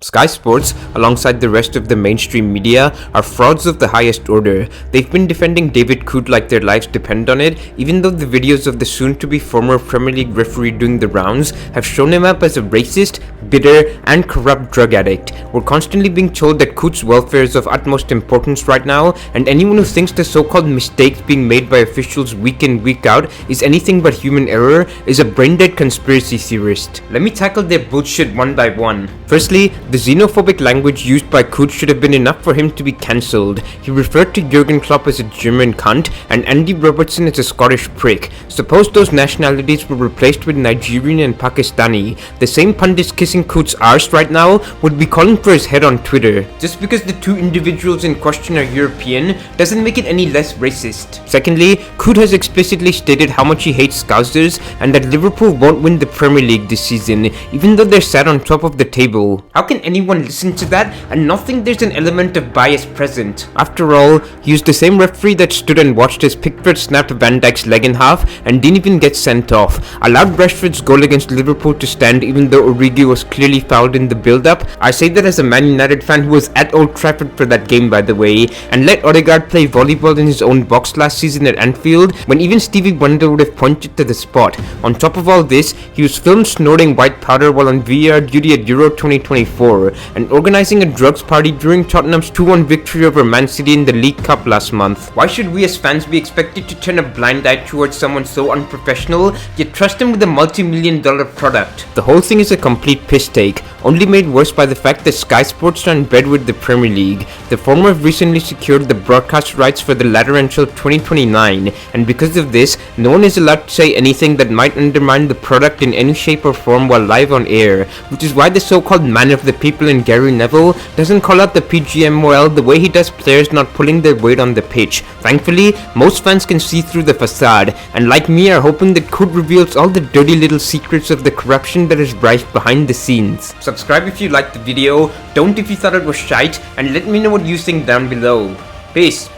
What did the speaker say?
Sky Sports, alongside the rest of the mainstream media, are frauds of the highest order. They've been defending David Coote like their lives depend on it, even though the videos of the soon-to-be former Premier League referee doing the rounds have shown him up as a racist, bitter, and corrupt drug addict. We're constantly being told that Coote's welfare is of utmost importance right now, and anyone who thinks the so-called mistakes being made by officials week in, week out is anything but human error is a brain-dead conspiracy theorist. Let me tackle their bullshit one by one. Firstly, the xenophobic language used by Coote should have been enough for him to be cancelled. He referred to Jurgen Klopp as a German cunt and Andy Robertson as a Scottish prick. Suppose those nationalities were replaced with Nigerian and Pakistani. The same pundits kissing Coote's arse right now would be calling for his head on Twitter. Just because the two individuals in question are European doesn't make it any less racist. Secondly, Coote has explicitly stated how much he hates Scousers and that Liverpool won't win the Premier League this season, even though they're sat on top of the table. How can anyone listen to that and not think there's an element of bias present? After all, he was the same referee that stood and watched as Pickford snapped Van Dijk's leg in half and didn't even get sent off, allowed Rashford's goal against Liverpool to stand even though Origi was clearly fouled in the build-up. I say that as a Man United fan who was at Old Trafford for that game, by the way, and let Odegaard play volleyball in his own box last season at Anfield when even Stevie Wonder would have pointed to the spot. On top of all this, he was filmed snorting white powder while on VAR duty at Euro 2024 and organising a drugs party during Tottenham's 2-1 victory over Man City in the League Cup last month. Why should we as fans be expected to turn a blind eye towards someone so unprofessional, yet trust him with a multi-million-dollar product? The whole thing is a complete piss take, only made worse by the fact that Sky Sports are in bed with the Premier League. The former have recently secured the broadcast rights for the latter until 2029, and because of this, no one is allowed to say anything that might undermine the product in any shape or form while live on air, which is why the so-called man of the people in Gary Neville doesn't call out the pgmol the way he does players not pulling their weight on the pitch. Thankfully, most fans can see through the facade, and like me are hoping that Coote reveals all the dirty little secrets of the corruption that is rife behind the scenes. Subscribe if you liked the video, don't if you thought it was shite, and let me know what you think down below. Peace.